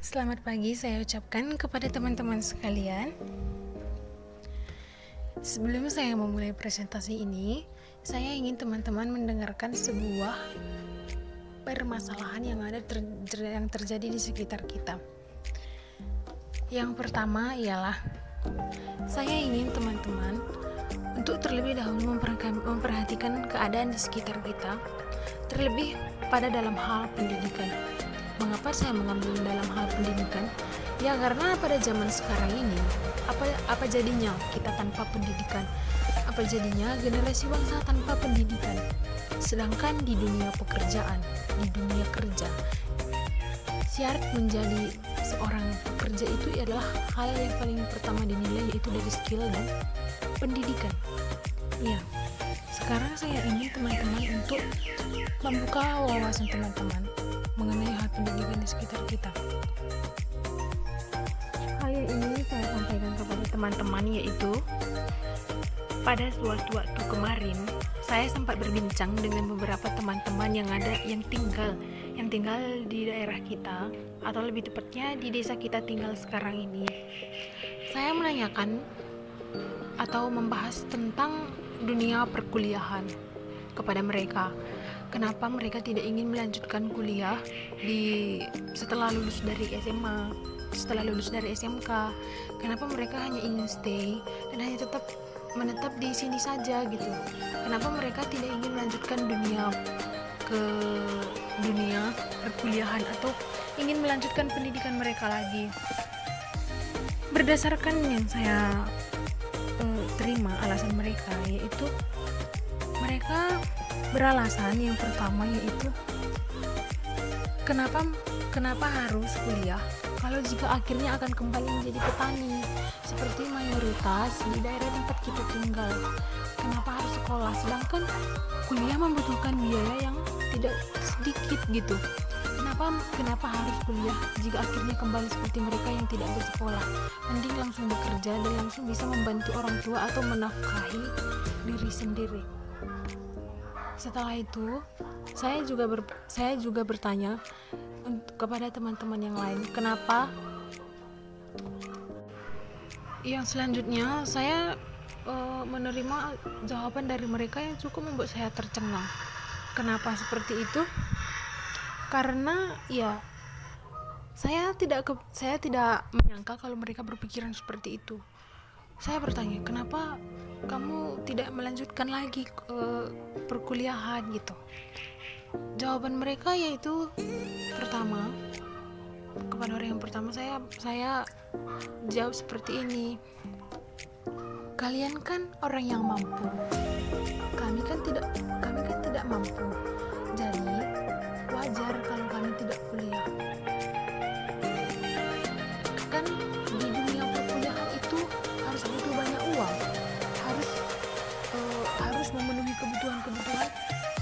Selamat pagi saya ucapkan kepada teman-teman sekalian. Sebelum saya memulai presentasi ini, saya ingin teman-teman mendengarkan sebuah permasalahan yang terjadi di sekitar kita. Yang pertama ialah saya ingin teman-teman untuk terlebih dahulu memperhatikan keadaan di sekitar kita, terlebih pada dalam hal pendidikan. Mengapa saya mengambil dalam hal pendidikan? Ya karena pada zaman sekarang ini, apa jadinya kita tanpa pendidikan? Apa jadinya generasi bangsa tanpa pendidikan? Sedangkan di dunia pekerjaan, di dunia kerja, syarat menjadi seorang pekerja itu adalah hal yang paling pertama dinilai, yaitu dari skill dan pendidikan. Ya, sekarang saya ingin teman-teman untuk membuka wawasan teman-teman mengenai hal pendidikan di sekitar kita. Hal yang ini saya sampaikan kepada teman-teman, yaitu pada suatu waktu kemarin saya sempat berbincang dengan beberapa teman-teman yang tinggal di daerah kita, atau lebih tepatnya di desa kita tinggal sekarang ini. Saya menanyakan atau membahas tentang dunia perkuliahan kepada mereka. Kenapa mereka tidak ingin melanjutkan kuliah setelah lulus dari SMA, setelah lulus dari SMK? Kenapa mereka hanya ingin stay dan hanya menetap di sini saja gitu? Kenapa mereka tidak ingin melanjutkan dunia perkuliahan atau ingin melanjutkan pendidikan mereka lagi? Berdasarkan yang saya terima alasan mereka, yaitu mereka beralasan yang pertama, yaitu kenapa harus kuliah kalau jika akhirnya akan kembali menjadi petani seperti mayoritas di daerah tempat kita tinggal. Kenapa harus sekolah sedangkan kuliah membutuhkan biaya yang tidak sedikit gitu? Kenapa harus kuliah jika akhirnya kembali seperti mereka yang tidak bersekolah? Mending langsung bekerja dan langsung bisa membantu orang tua atau menafkahi diri sendiri. Setelah itu, saya juga bertanya kepada teman-teman yang lain, kenapa? Yang selanjutnya, saya menerima jawaban dari mereka yang cukup membuat saya tercengang. Kenapa seperti itu? Karena ya, saya tidak menyangka kalau mereka berpikiran seperti itu. Saya bertanya, kenapa kamu tidak melanjutkan lagi perkuliahan gitu? Jawaban mereka yaitu pertama, kepada orang yang pertama saya jawab seperti ini. Kalian kan orang yang mampu. Kami kan tidak mampu. Jadi wajar kalau kami tidak kuliah. Kan di dunia perkuliahan itu harus butuh banyak uang, harus memenuhi kebutuhan,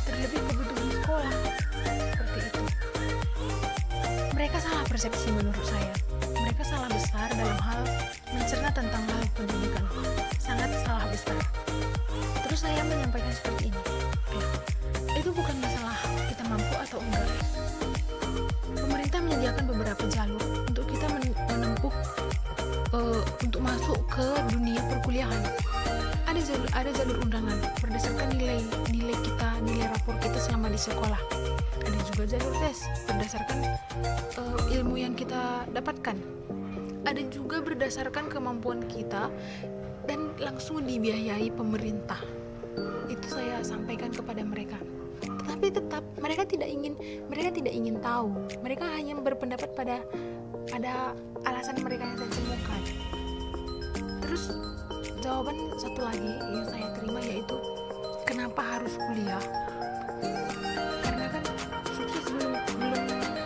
terlebih kebutuhan sekolah, seperti itu. Mereka salah persepsi menurut saya. Mereka salah besar dalam hal mencerna tentang hal pendidikan, sangat salah besar. Terus saya menyampaikan seperti ini, itu bukan masalah kita mampu atau enggak. Pemerintah menyediakan beberapa jalur untuk kita menempuh untuk masuk ke dunia perkuliahan. Ada jalur undangan berdasarkan nilai rapor kita selama di sekolah. Ada juga jalur tes berdasarkan ilmu yang kita dapatkan. Ada juga berdasarkan kemampuan kita dan langsung dibiayai pemerintah. Itu saya sampaikan kepada mereka. Tetapi tetap mereka tidak ingin tahu. Mereka hanya berpendapat pada alasan mereka yang saya temukan. Terus jawaban satu lagi yang saya terima yaitu, kenapa harus kuliah? Karena kan sukses belum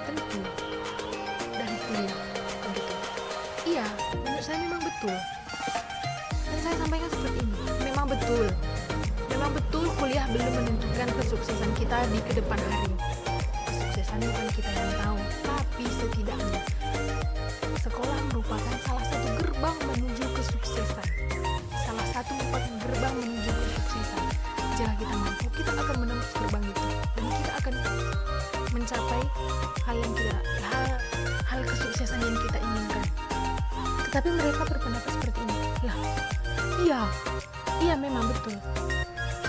tentu dari kuliah, begitu. Iya, menurut saya memang betul. Dan saya sampaikan seperti ini, memang betul kuliah belum menentukan kesuksesan kita di kedepan hari. Kesuksesan bukan kita yang tahu, tapi setidaknya sekolah merupakan salah satu gerbang menuju kesuksesan. Jika kita mampu, kita akan menembus gerbang itu dan kita akan mencapai hal kesuksesan yang Tapi mereka berpendapat seperti ini. Lah, iya memang betul.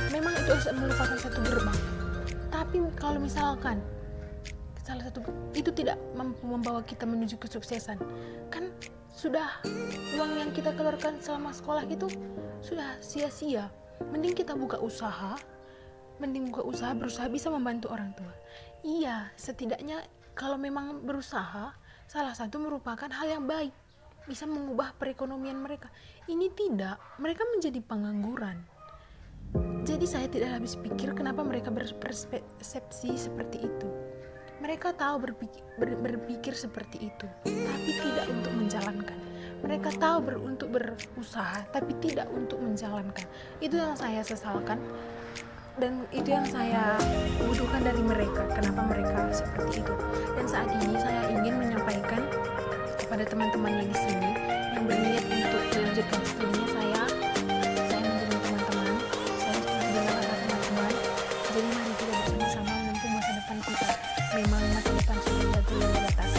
Memang itu merupakan satu gerbang. Tapi kalau misalkan salah satu itu tidak mampu membawa kita menuju kesuksesan, kan sudah uang yang kita keluarkan selama sekolah itu sudah sia-sia. Mending kita buka usaha, berusaha bisa membantu orang tua. Iya, setidaknya kalau memang berusaha, salah satu merupakan hal yang baik, bisa mengubah perekonomian mereka. Ini tidak, mereka menjadi pengangguran. Jadi saya tidak habis pikir kenapa mereka berpersepsi seperti itu. Mereka tahu berpikir seperti itu, tapi tidak untuk menjalankan. Mereka tahu untuk berusaha, tapi tidak untuk menjalankan. Itu yang saya sesalkan, dan itu yang saya butuhkan dari mereka. Kenapa mereka seperti itu? Dan saat ini saya ingin menyampaikan kepada teman-teman yang di sini yang berniat untuk melanjutkan studinya, saya mendukung teman-teman. Saya setuju dengan kata teman-teman. Jadi mari kita bersama-sama menempuh masa depan kita. Memang masa depan sudah jatuh di atas,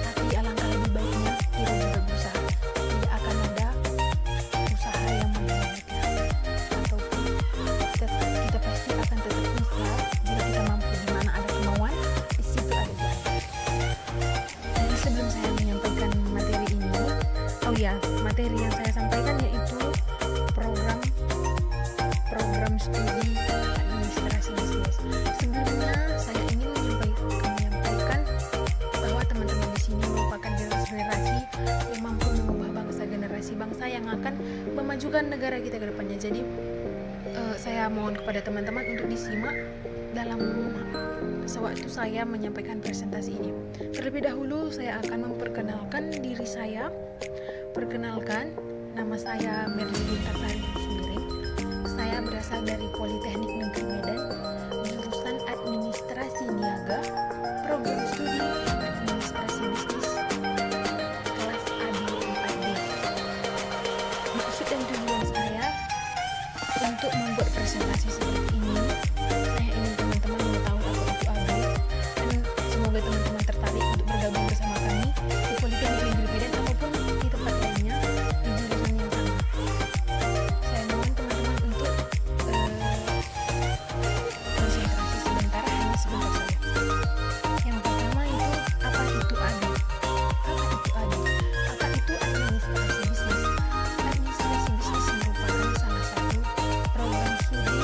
tapi alangkah lebih baiknya kita juga berusaha. Tidak akan ada usaha yang mengkhianati hasil, ataupun kita pasti akan tetap bisa jika kita mampu. Di mana ada kemauan, di situ ada jalan. Jadi sebelum saya menyampaikan materi ini, materi yang saya sampaikan yaitu program studi administrasi bisnis. Sebelumnya saya ingin menyampaikan bahwa teman-teman di sini merupakan generasi yang mampu mengubah generasi bangsa yang akan memajukan negara kita ke depannya. Jadi saya mohon kepada teman-teman untuk disimak dalam sewaktu saya menyampaikan presentasi ini. Terlebih dahulu saya akan memperkenalkan diri saya. Perkenalkan, nama saya Merlin Tasari Sumire. Saya berasal dari Politeknik Negeri Medan, jurusan Administrasi Niaga, program studi Administrasi Bisnis, kelas AB4D. Maksud dan tujuan saya untuk membuat presentasi seperti ini, saya ingin teman-teman mengetahui apa itu AB, dan semoga teman-teman tertarik untuk bergabung bersama kami di Politeknik Negeri Medan ataupun di tempat lainnya di jurusan yang sama. Saya mohon teman-teman untuk konsentrasi sebentar, hanya sebentar saja. Yang pertama itu, apa itu AB? Apa itu administrasi bisnis? Administrasi bisnis merupakan salah satu program studi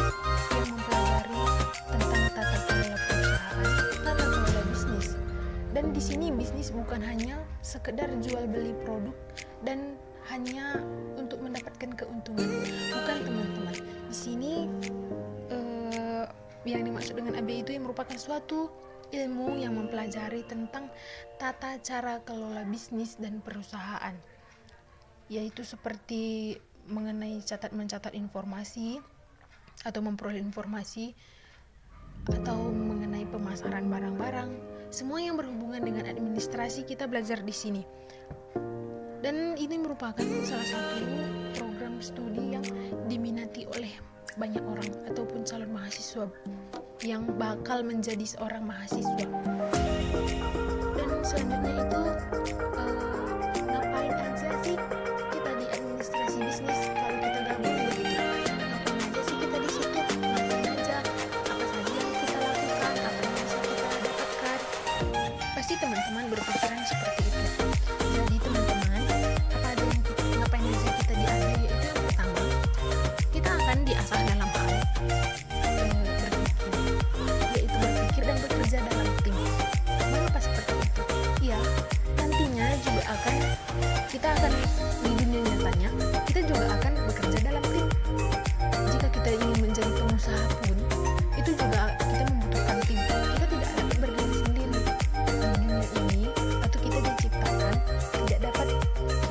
yang mempelajari tentang tata kelola perusahaan, tata kelola bisnis. Dan di sini bisnis bukan hanya sekedar jual beli produk dan hanya untuk mendapatkan keuntungan. Bukan, teman-teman. Di sini yang dimaksud dengan AB itu yang merupakan suatu ilmu yang mempelajari tentang tata cara kelola bisnis dan perusahaan, yaitu seperti mengenai mencatat informasi atau memperoleh informasi, atau mengenai pemasaran barang-barang. Semua yang berhubungan dengan administrasi kita belajar di sini. Dan ini merupakan salah satu program studi yang diminati oleh banyak orang ataupun calon mahasiswa yang bakal menjadi seorang mahasiswa. Dan selanjutnya itu ngapain aja sih kita di administrasi bisnis kalau kita gabung begitu? Ngapain aja sih kita di situ? Ngapain aja? Apa saja yang kita lakukan? Apa yang bisa kita dapatkan? Pasti teman-teman berpikiran seperti itu. Jadi teman-teman, ngapain aja kita di AB? Itu yang pertama, kita akan diasah dalam hal berpikir dan bekerja dalam tim. Mengapa seperti itu? Iya, nantinya juga kita akan di dunia nyatanya, kita juga akan bekerja dalam tim. Jika kita ingin menjadi pengusaha pun, itu juga kita membutuhkan tim. Kita tidak dapat berdiri sendiri di dunia ini, atau kita diciptakan tidak dapat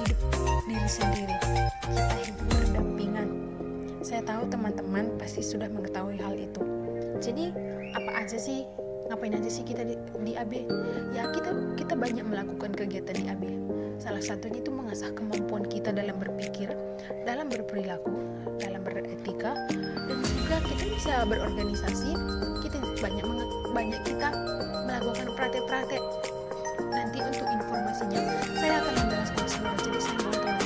hidup diri sendiri. Kita hidup berdampingan. Saya tahu teman-teman pasti sudah mengetahui hal itu. Jadi ngapain aja sih kita di AB? Ya, kita banyak melakukan kegiatan di AB. Salah satunya itu mengasah kemampuan kita dalam berpikir, dalam berperilaku, dalam beretika, dan juga kita bisa berorganisasi. Kita banyak kita melakukan praktek-praktek. Nanti untuk informasinya saya akan menjelaskan semua. Jadi saya mohon teman-teman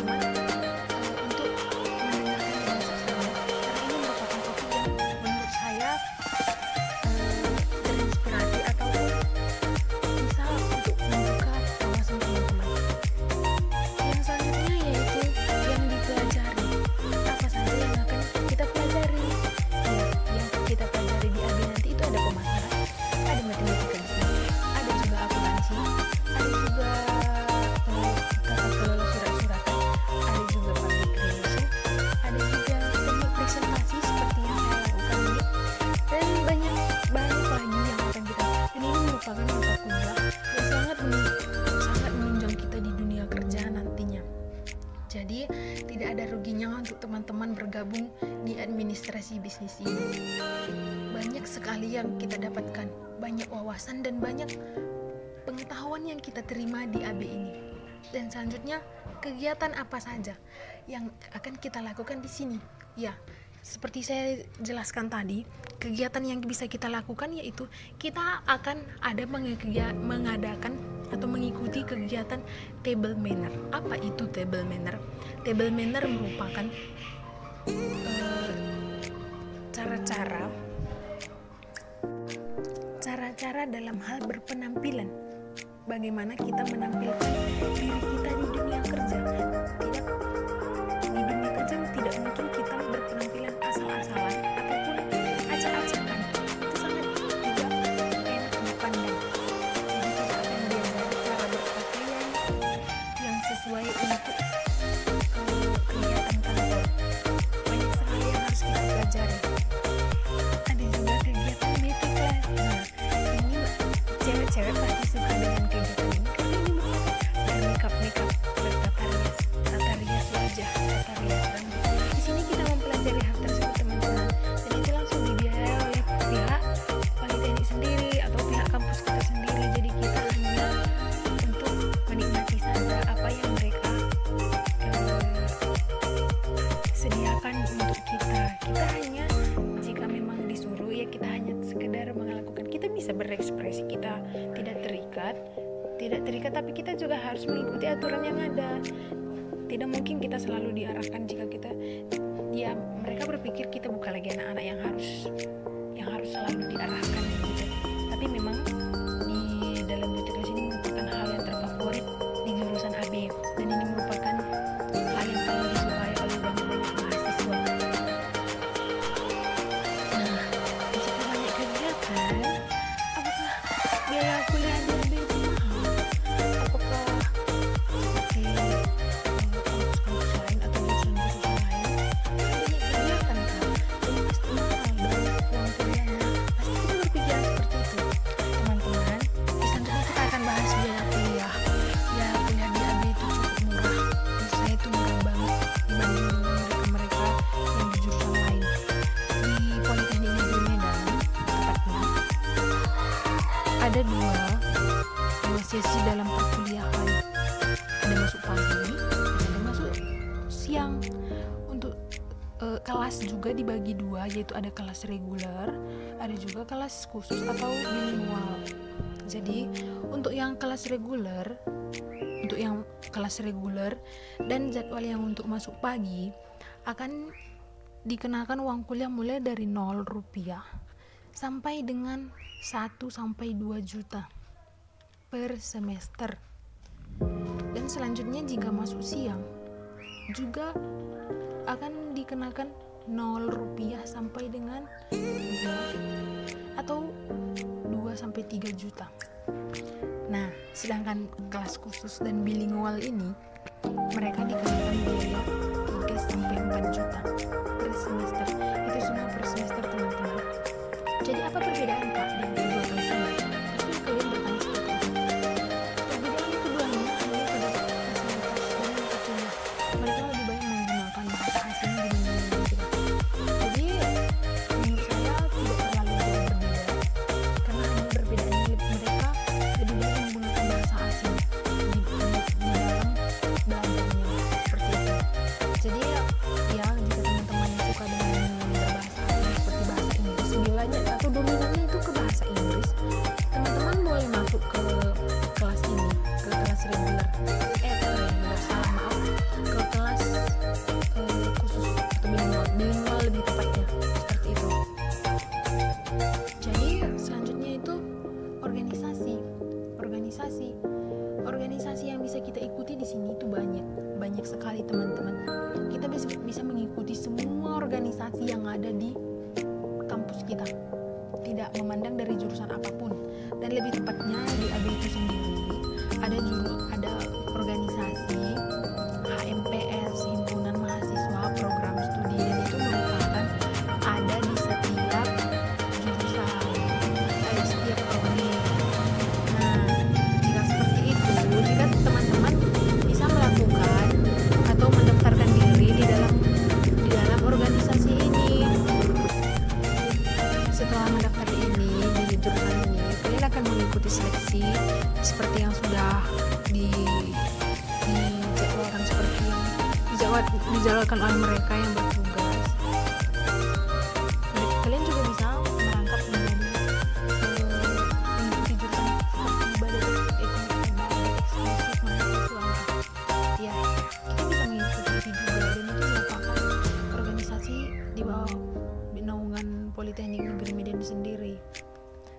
teman-teman bergabung di administrasi bisnis ini. Banyak sekali yang kita dapatkan, banyak wawasan dan banyak pengetahuan yang kita terima di AB ini. Dan selanjutnya, kegiatan apa saja yang akan kita lakukan di sini? Ya, seperti saya jelaskan tadi, kegiatan yang bisa kita lakukan yaitu kita akan ada mengadakan atau mengikuti kegiatan table manner. Apa itu table manner? Table manner merupakan cara-cara dalam hal berpenampilan. Bagaimana kita menampilkan diri kita di dunia kerja. Di dunia kerja tidak mungkin kita berpenampilan asal-asalan ataupun acak-acakan. Itu sangat tidak enak dipandang. Jadi kita akan diajar cara berpakaian yang sesuai untuk kegiatan kantor. Banyak sekali yang harus kita pelajari. Ada juga kegiatan beauty class. Nah, ini cewek-cewek pasti suka dengan kegiatan ini karena ini bermakeup bertata rias wajah, tata rias rambut. Di sini kita mempelajari hal tersebut teman-teman, dan itu langsung dibiayai oleh pihak politeknik sendiri atau pihak kampus kita sendiri. Jadi kita hanya untuk menikmati saja apa yang mereka sediakan untuk kita. Kita hanya jika memang disuruh ya kita hanya sekedar melakukan. Kita bisa berekspresi, kita tidak terikat, tapi kita juga harus mengikuti aturan yang ada. Tidak mungkin kita selalu diarahkan jika kita mereka berpikir kita bukan lagi anak-anak yang harus selalu diarahkan gitu. Tapi memang di dalam beauty class ini merupakan hal yang terfavorit di jurusan AB, dan ini merupakan hal yang paling disukai oleh banyak mahasiswa. Nah, jika banyak kegiatan, apakah biaya kuliah di AB itu mahal? Apakah seperti kampus-kampus lain atau jurusan-jurusan lain banyak kegiatan kan? Jadi pasti mahal dong uang kuliahnya. Pasti kita berpikiran seperti itu, teman-teman. Di selanjutnya kita akan bahas biaya kuliah. Biaya kuliah di AB itu cukup murah. Menurut saya itu murah banget dibanding dengan mereka yang di jurusan lain. Di Politeknik Negeri Medan, tepatnya, ada dua sesi dalam perkuliahan. Ada masuk pagi, ada masuk siang. Untuk kelas juga dibagi dua, yaitu ada kelas reguler, ada juga kelas khusus atau bilingual. Jadi untuk yang kelas reguler dan jadwal yang untuk masuk pagi akan dikenakan uang kuliah mulai dari 0 rupiah sampai dengan 1 sampai 2 juta per semester. Dan selanjutnya jika masuk siang juga akan dikenakan 0 rupiah sampai dengan 2 atau 2 sampai 3 juta. Nah, sedangkan kelas khusus dan bilingual ini mereka dikenakan biaya 3 sampai 4 juta per semester. Itu semua per semester, teman-teman. Jadi apa perbedaan Kak dengan kedua kelas ini? Pasti kalian bertanya seperti itu. Perbedaan keduanya hanya pada fasilitas dan mata kuliah. Mereka lebih banyak menggunakan bahasa asing dibanding kita. Jadi menurut saya tidak terlalu jauh berbeda, karena hanya perbedaannya mereka lebih banyak menggunakan bahasa asing di dalam belajarnya, seperti itu. Jadi ya jika teman-teman yang suka dengan berbahasa asing seperti bahasa Inggris, sebilanya atau dominannya itu ke bahasa Inggris, teman-teman boleh masuk ke kelas ini, ke kelas reguler, ke kelas khusus atau bilingual lebih tepatnya, seperti itu. Jadi selanjutnya itu organisasi yang bisa kita ikuti di sini itu banyak sekali, teman-teman. Kita bisa mengikuti semua organisasi yang ada di kampus kita, tidak memandang dari jurusan apapun. Dan lebih tepatnya di AB itu sendiri ada organisasi HMPS, Himpunan Mahasiswa Program Studi, dan itu merupakan ada di setiap jurusan, setiap prodi. Nah, jika seperti itu, jika teman-teman bisa melakukan atau mendaftarkan diri di dalam dijalankan oleh mereka yang bertugas. Kalian juga bisa merangkap menjadi mengikuti jurusan seperti badan ekonomi eksklusif mahasiswa. Ya, kita bisa mengikuti juga, dan itu merupakan organisasi di bawah naungan Politeknik Negeri Medan sendiri.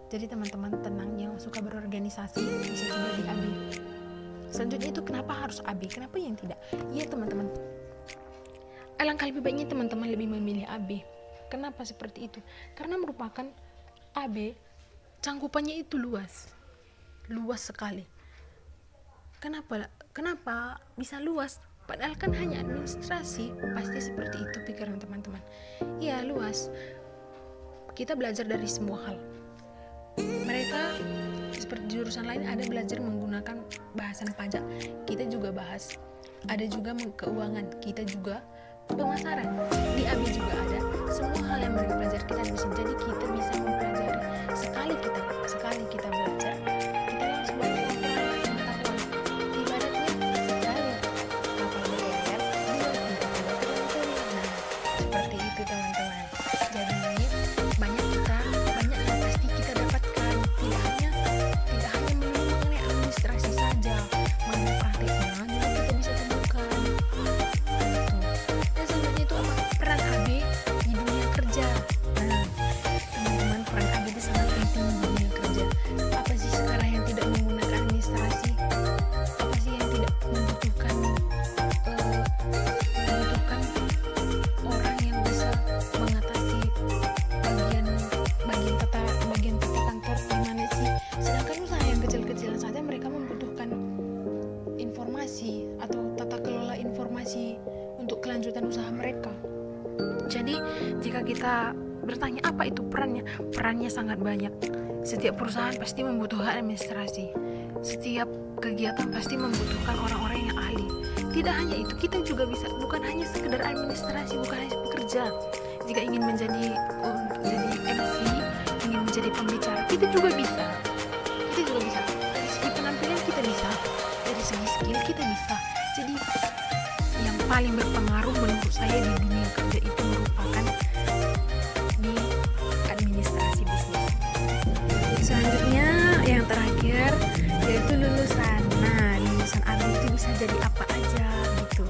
Jadi teman-teman tenang, yang suka berorganisasi bisa juga di AB. Selanjutnya itu kenapa harus AB? Kenapa yang tidak? Iya teman-teman, alangkah lebih baiknya teman-teman lebih memilih AB. Kenapa seperti itu? Karena merupakan AB cangkupannya itu luas sekali. Kenapa bisa luas? Padahal kan hanya administrasi. Pasti seperti itu pikiran teman-teman. Iya, luas. Kita belajar dari semua hal. Mereka seperti jurusan lain ada belajar menggunakan bahasan pajak, kita juga bahas. Ada juga keuangan, kita juga pemasaran. Di AB juga ada. Semua hal yang mereka pelajari kita bisa, jadi kita bisa mempelajari. Sekali kita belajar, kita langsung dapat pengetahuan. Ibaratnya sekali kapal berlayar, dua tidak ada telan. Nah, seperti itu teman-teman. Jadi banyak yang pasti kita dapatkan. Tidak hanya mengenai administrasi saja, mengenai prakteknya juga kita bisa temukan. Dan selanjutnya itu apa? Peran AB di dunia kerja. Nah, teman-teman, peran AB itu sangat penting di dunia kerja. Apa sih sekarang yang tidak menggunakan administrasi? Apa sih yang tidak membutuhkan orang yang bisa mengatasi bagian tata kantor di mana sih? Sedangkan usaha yang kecil-kecilan saja mereka membutuhkan informasi atau tata kelola informasi untuk kelanjutan usaha mereka. Jadi jika kita bertanya apa itu perannya sangat banyak. Setiap perusahaan pasti membutuhkan administrasi. Setiap kegiatan pasti membutuhkan orang-orang yang ahli. Tidak hanya itu, kita juga bisa, bukan hanya sekedar administrasi, bukan hanya pekerja. Jika ingin menjadi MC, ingin menjadi pembicara, kita juga bisa. Dari segi penampilan kita bisa, dari segi skill kita bisa. Jadi yang paling berpengaruh menurut saya di dunia kerja itu merupakan di administrasi bisnis. Selanjutnya yang terakhir yaitu lulusan. Nah, lulusan AB itu bisa jadi apa aja gitu.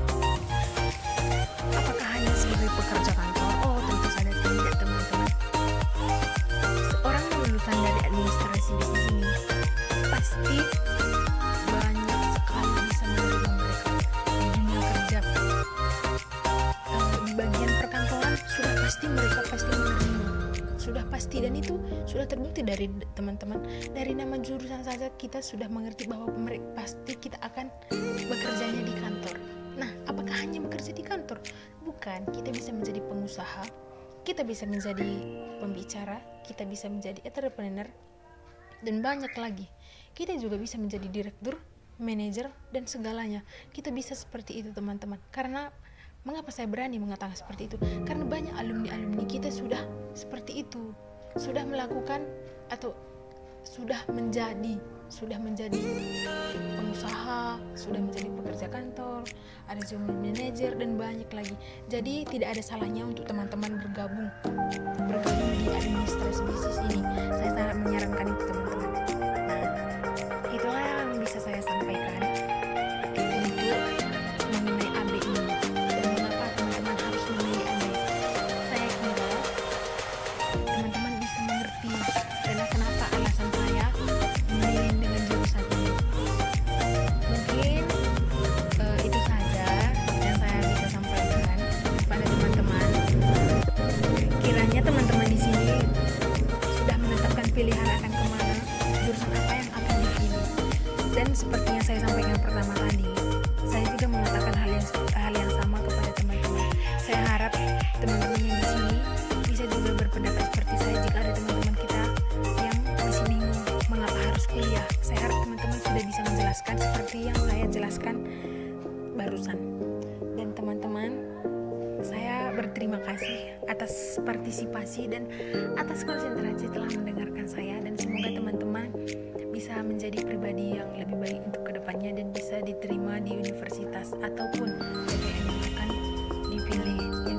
Apakah hanya sebagai pekerja kantor? Oh, tentu saja tidak teman-teman. Seorang lulusan dari administrasi bisnis ini pasti banyak sekali bisa menerima mereka di dunia kerja. Di bagian perkantoran mereka pasti menerima, sudah pasti, dan itu sudah terbukti dari teman-teman. Dari nama jurusan saja kita sudah mengerti bahwa pasti kita akan bekerjanya di kantor. Nah, apakah hanya bekerja di kantor? Bukan, kita bisa menjadi pengusaha, kita bisa menjadi pembicara, kita bisa menjadi entrepreneur, dan banyak lagi. Kita juga bisa menjadi direktur, manajer, dan segalanya. Kita bisa seperti itu teman-teman. Karena mengapa saya berani mengatakan seperti itu? Karena banyak alumni kita sudah seperti itu, sudah melakukan atau sudah menjadi pengusaha, sudah menjadi pekerja kantor, ada juga manajer, dan banyak lagi. Jadi tidak ada salahnya untuk teman-teman bergabung di administrasi bisnis ini. Saya sangat menyarankan itu teman-teman. Nah, itulah yang bisa saya sampaikan untuk mengenai AB ini dan mengapa teman-teman harus memilih AB. Saya kira teman-teman bisa mengerti karena kenapa alasan saya memilih dengan jurusan ini. Mungkin itu saja yang saya bisa sampaikan pada teman-teman. Kiranya teman-teman di sini sudah menetapkan pilihan akan kemana, jurusan apa yang akan dipilih. Dan seperti yang saya sampaikan pertama tadi, saya juga mengatakan hal yang sama kepada teman-teman. Saya harap teman-teman yang di sini bisa juga berpendapat seperti saya. Jika ada teman-teman kita yang masih bingung mengapa harus kuliah, saya harap teman-teman sudah bisa menjelaskan seperti yang saya jelaskan barusan. Dan teman-teman, saya berterima kasih atas partisipasi dan atas konsentrasi telah mendengarkan saya, dan semoga teman-teman bisa menjadi pribadi yang lebih baik untuk kedepannya dan bisa diterima di universitas ataupun PTN yang akan dipilih, yang